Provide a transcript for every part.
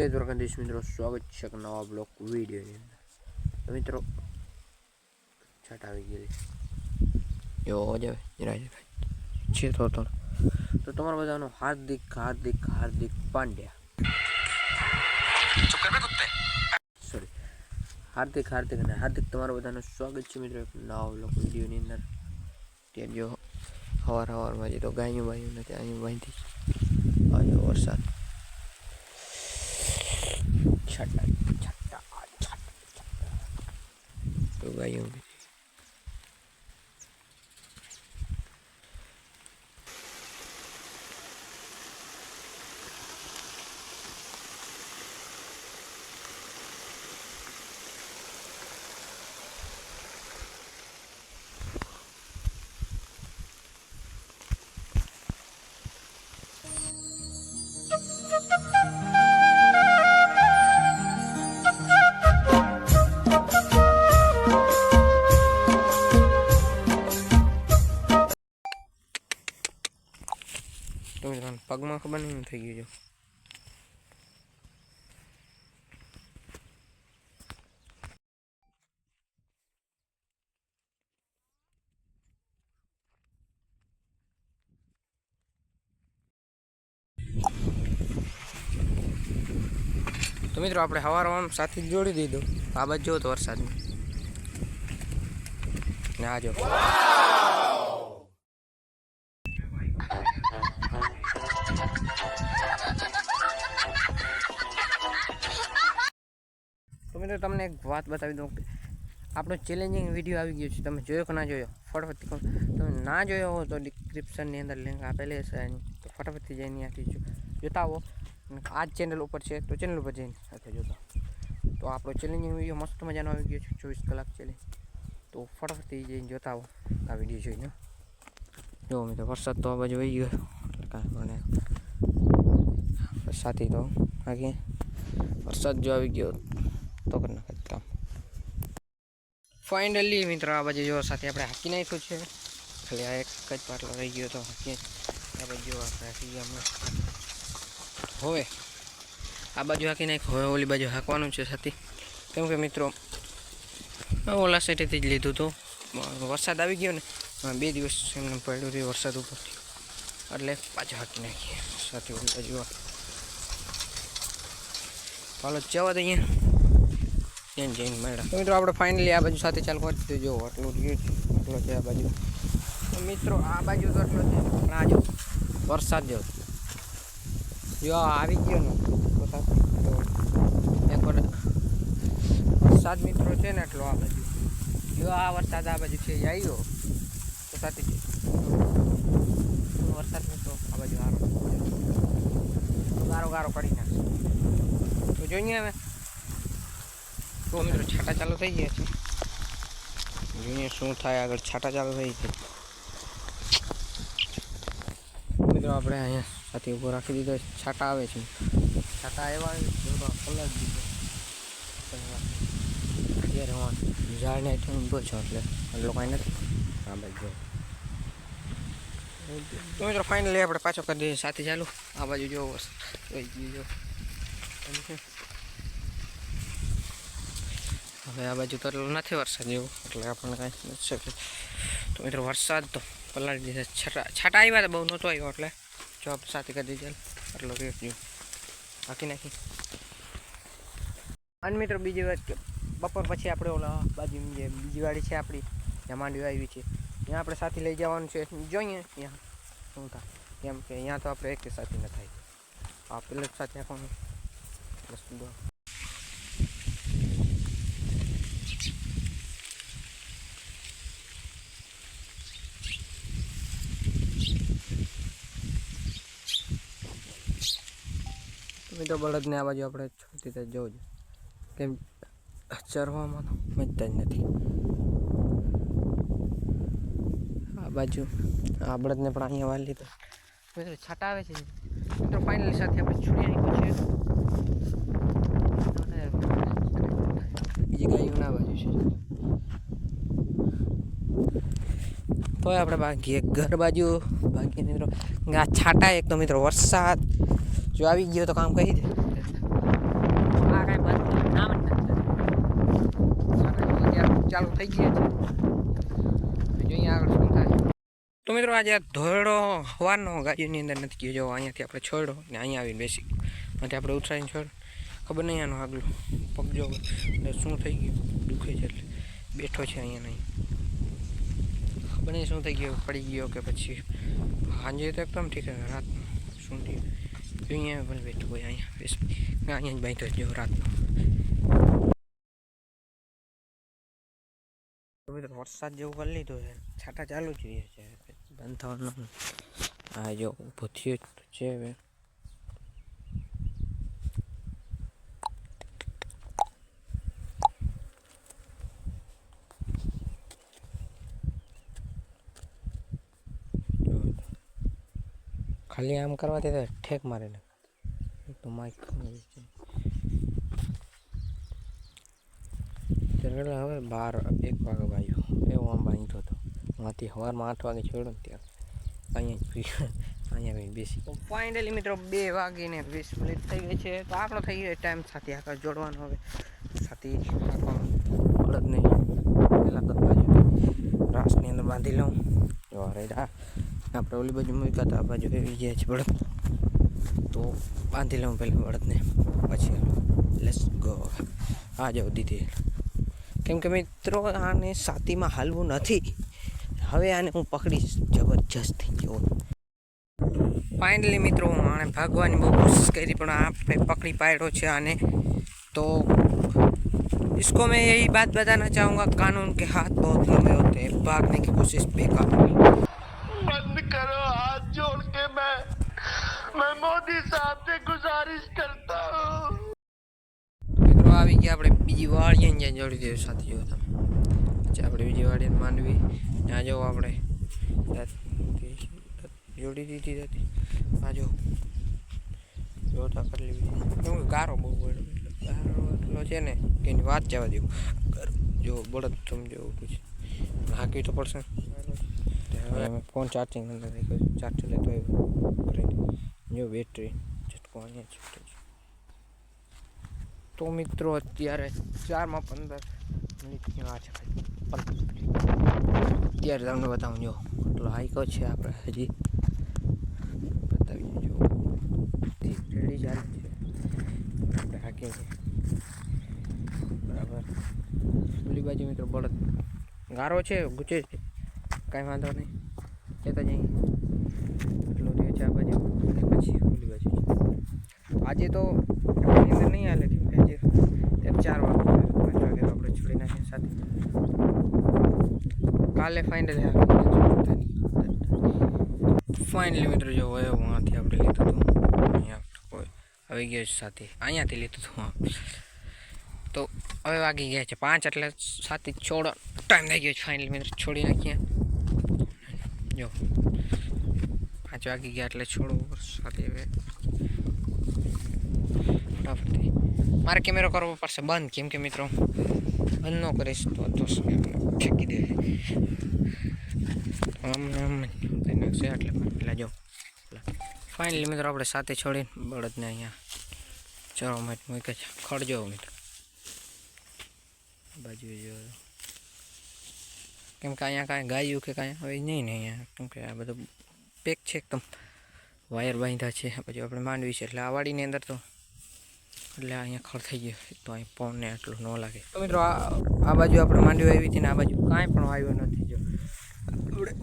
જય દ્વારકાધીશ મિત્રો, સ્વાગત છે નવા બ્લોગ વિડીયોની અંદર. તો મિત્રો છાટ આવી ગયેલી એવો જ છે તો તમારા બધાનો હાર્દિક હાર્દિક હાર્દિક પાંડ્યા સોરી હાર્દિક હાર્દિક અને હાર્દિક તમારા બધાનું સ્વાગત છે મિત્રો નવા બ્લોગ વિડીયોની અંદર. ત્યાં જો સવારમાં જે તો ગાયું બાયું નથી અહીં બાંધી આજે વરસાદ છાટા છાટા છાટા તો ગાયું પગમાં ખબર નહીં થઈ ગયું છે. તો મિત્રો આપણે સવારમાં સાથે જોડી દીધું. આ બાજુ જો તો વરસાદમાં ને આ જો તો મિત્રો તમને એક વાત બતાવી દઉં કે આપણો ચેલેન્જિંગ વિડીયો આવી ગયો છે. તમે જોયો કે ના જોયો ફટાફટથી કહો. તમે ના જોયો હો તો ડિસ્ક્રિપ્શનની અંદર લિંક આપેલી હશે એની, તો ફટાફટથી જઈને ત્યાંથી જોતા આવો. આ જ ચેનલ ઉપર છે તો ચેનલ ઉપર જઈને સાથે જોતા. તો આપણો ચેલેન્જિંગ વિડીયો મસ્ત મજાનો આવી ગયો છે, 24 કલાક ચેલેન્જ. તો ફટાફટથી જઈને જોતા આવો આ વિડીયો જોઈને. જો મિત્રો વરસાદ તો આ બાજુ આવી ગયો એટલે કાંઈ પણ વરસાદથી તો આગે વરસાદ જો આવી ગયો તો કરી નાખે કામ. ફાઇનલી મિત્રો આ બાજુ જો સાથે આપણે હાકી નાખ્યું છે. ખાલી આ એક જ પાટલો રહી ગયો તો હાકી આ બાજુ આપણે હાકી ગયા. હવે આ બાજુ હાકી નાખ્યું, હવે ઓલી બાજુ હાંકવાનું છે સાથે. કેમ કે મિત્રો ઓલા સાઈડેથી જ લીધું હતું. વરસાદ આવી ગયો ને 2 દિવસ એમને પડ્યું રહ્યું વરસાદ ઉપરથી, એટલે પાછું હાકી નાખીએ સાથે ઓલી બાજુ. ચાલો જવા દઈએ ત્યાં જઈને મળ્યા. તો મિત્રો આપણે ફાઇનલી આ બાજુ સાથે ચાલુ કરી દીધું. જો આટલું આટલો છે આ બાજુ. તો મિત્રો આ બાજુ તો આટલો છે, પણ આ જો વરસાદ જો આવી ગયો ને તો એક વરસાદ મિત્રો છે ને એટલો આ બાજુ જો આ વરસાદ આ બાજુ છે આવ્યો તો સાથે વરસાદ મિત્રો આ બાજુ ગારો ગારો કરી નાખશે. તો જોઈએ હવે તો મિત્રો છાટા ચાલુ થઈ ગયા છે. જોઈએ શું થાય આગળ. છાટા ચાલુ થઈ છે મિત્રો. આપણે અહીંયા સાથે ઊભો રાખી દીધો. છાટા આવે છે, છાટા આવ્યા કલર દીધો. અત્યારે હું ઝાડને ઊભો છું એટલે એટલો કાંઈ નથી. હા ભાઈ જો તો મિત્રો ફાઇનલી આપણે પાછો કરી દઈએ સાથે ચાલુ. આ બાજુ જો જો હવે આ બાજુ તો એટલું નથી વરસાદ જેવું, એટલે આપણને કાંઈ નથી શકે. તો મિત્રો વરસાદ તો પલાળી દીધા. છાટા આવ્યા તો બહુ નહોતો આવ્યો, એટલે જો આપણે સાથે કરી દીધી આટલો રેટ જો હાકી નાખી. અને મિત્રો બીજી વાત કે બપોર પછી આપણે ઓલા બાજુ જે બીજી વાડી છે આપણી જ્યાં માંડવી આવી છે ત્યાં આપણે સાથે લઈ જવાનું છે. જોઈએ ત્યાં શું થાય. કેમ કે અહીંયા તો આપણે એક સાથે ન થાય. આ પેલે સાથે આપવાનું વસ્તુ તો બળદને આ બાજુ આપણે છોડતી તો જોવું જોઈએ. કેમ ચરવામાં મજતા જ નથી. આ બાજુ આ બળદને પણ અહીંયા વાળી લીધો. મિત્રો છાટા આવે છે તો ફાઇનલી સાથે આપણે છોડી નાખ્યું છે. બીજી ગાયો ના બાજુ છે તો આપણે ભાગીએ ઘર બાજુ. ભાગીએ મિત્રો આ છાટા એક તો મિત્રો વરસાદ જો આવી ગયો તો કામ કહી દે. ચાલુ થઈ ગઈ છે. જોઈએ આગળ શું થાય. તો મિત્રો આજે ધોરડો હવારનો ગાડીની અંદર નથી ગયો. જો અહીંયાથી આપણે છોડ્યો ને અહીંયા આવીને બેસી ગયો. માટે આપણે ઉઠાડીને છોડ ખબર નહીં આનું આગલું પગ જો શું થઈ ગયું દુખે છે એટલે બેઠો છે અહીંયા નહીં ખબર નહીં શું થઈ ગયું પડી ગયો કે પછી સાંજે તો એકદમ ઠીક રાત શું થયું અહીંયા પણ બેઠું હોય અહીંયા બેસી અહીંયા જ બાંધો જો રાતનો. વરસાદ જેવું કરી લીધું છે છાંટા ચાલુ જ રહે છે બંધ થવાનું. આ જો ઊભો થયો છે હવે ખાલી આમ કરવાથી તો ઠેક મારે ને તો માઇક હવે 12-1 વાગે બાજુ એવું આમ બાંધતો હતો. માંથી સવારમાં 8 વાગે છોડ્યો ને ત્યાં અહીંયા બેસી. તો ફાઇનલી મિત્રો 2 વાગીને 20 મિનિટ થઈ ગઈ છે. તો આપણો થઈ ગયો ટાઈમ સાથે આગળ જોડવાનો. હવે સાથે રાખવાનું બળદ નહીં પહેલાં તો બાજુ રાસની અંદર બાંધી લઉં. જો રેડા આપણે ઓલી બાજુ મૂક્યા હતા આ બાજુ એવી જાય છે બળદ. તો બાંધી લઉં પહેલાં બળદને પછી લેટ્સ ગો. આ જાઓ દીધી કેમ કે મિત્રો આને સાતીમાં હાલવું નથી. હવે આને હું પકડીશ જબરજસ્ત થઈ ગયો. ફાઇનલી મિત્રો આને ભાગવાની બહુ કોશિશ કરી પણ આપણે પકડી પાડ્યો છે આને. तो इसको मैं यही बात बताना चाहूँगा, कानून के हाथ बहुत लंबे होते हैं, भागने की कोशिश बेकार। बंद करो हाथ जोड़ के मैं मोदी साहब से गुजारिश करता हूँ। મિત્રો આવી ગયા આપણે બીજી વાડીને જ્યાં જોડી દઈએ સાથે જો તમે. અચ્છા આપણે બીજી વાડીને માંડવી ત્યાં જો આપણે જોડી દીધી હતી. આ જો જોતા કરી લેવી કેમ કે ગારો બહુ પડ્યો ગારો એટલો છે ને કે એની વાત જવા દેવું. જો બળદ સમજો પછી હાંકવી તો પડશે. હવે અમે ફોન ચાર્જિંગ અંદર ચાર્જર લેતો આવ્યો જો બેટરી ઝટકો અહીંયા છૂટે છે. તો મિત્રો અત્યારે 4:15 મિનિટની વાત છે. અત્યારે તમને બતાવું જો એટલો હાઈકો છે આપણે હજી બતાવી જો રેડી ચાલે છે આપણે હાકીએ છીએ બરાબર. ઓલી બાજુ મિત્રો બળદ ગારો છે ગુચે છે કાંઈ વાંધો નહીં જતા જઈએ એટલો રહે છે આ બાજુ અને પછી ઓલી બાજુ છે. આજે તો એની અંદર નહીં હાલે કેમ કે આજે 4 વાગે 5 વાગે તો આપણે છોડી નાખીએ સાથે. કાલે ફાઇનલી મિત્રો જો હોય વાંથી આપણે લીધું હતું અહીંયા કોઈ આવી ગયો સાથે અહીંયાથી લીધું હતું. તો હવે વાગી ગયા છે 5 એટલે સાથે છોડો ટાઈમ થઈ ગયો છે. ફાઇનલી મિત્રો છોડી નાખીએ જો 5 વાગી ગયા એટલે છોડો સાથે. હવે ફટાફટથી મારે કેમેરો કરવો પડશે બંધ કેમ કે મિત્રો બંધ ન કરીશ તો ફેંકી દે નાખશે એટલે પેલા જો ફાઇનલી મિત્રો આપણે સાથે છોડીને બળદને અહીંયા ચરવા માટે મૂકે છે. ખડજો મિત્રો બાજુ જો કેમ કે અહીંયા કાંઈ ગાયું કે કાંઈ હવે નહીં ને અહીંયા કેમ કે આ બધું પેક છે એકદમ વાયર બાંધ્યા છે. પછી આપણે માંડવી છે એટલે આ વાડીની અંદર તો એટલે અહીંયા ખડ થઈ ગયો તો અહીં પવનને એટલું ન લાગે. તો મિત્રો આ બાજુ આપણે માંડવી આવી હતી ને આ બાજુ કાંઈ પણ વાવ્યું નથી. જો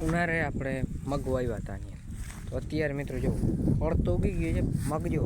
ઉનાળે આપણે મગ વાવ્યા હતા અહીંયા તો અત્યારે મિત્રો જો ફળ તો ઉગી ગયું છે. મગજો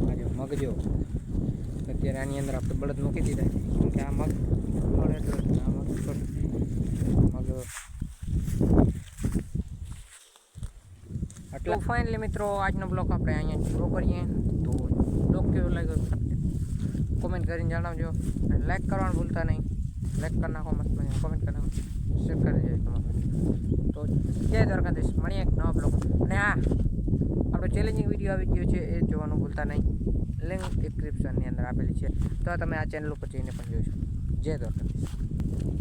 આ જો મગજો અત્યારે આની અંદર આપણે બળદ મૂકી દીધા છે કેમ કે આ મગ ફળ એટલો આ મગ એટલે ફાઇનલી મિત્રો આજનો બ્લોગ આપણે અહીંયા પૂરો કરીએ. તો બ્લોગ કેવો લાગ્યો કોમેન્ટ કરીને જણાવજો અને લાઈક કરવાનું ભૂલતા નહીં. લાઈક કરી નાખો મસ્ત મને કોમેન્ટ કરી નાખો શેર કરી દેજો તમારે. તો જય દ્વારકાધીશ મળીએ એક નવા બ્લોગ. અને હા આપણો ચેલેન્જિંગ વિડીયો આવી ગયો છે એ જોવાનું ભૂલતા નહીં. લિંક ડિસ્ક્રિપ્શનની અંદર આપેલી છે તો તમે આ ચેનલ ઉપર જઈને પણ જોઈશો. જય દ્વારકાધીશ.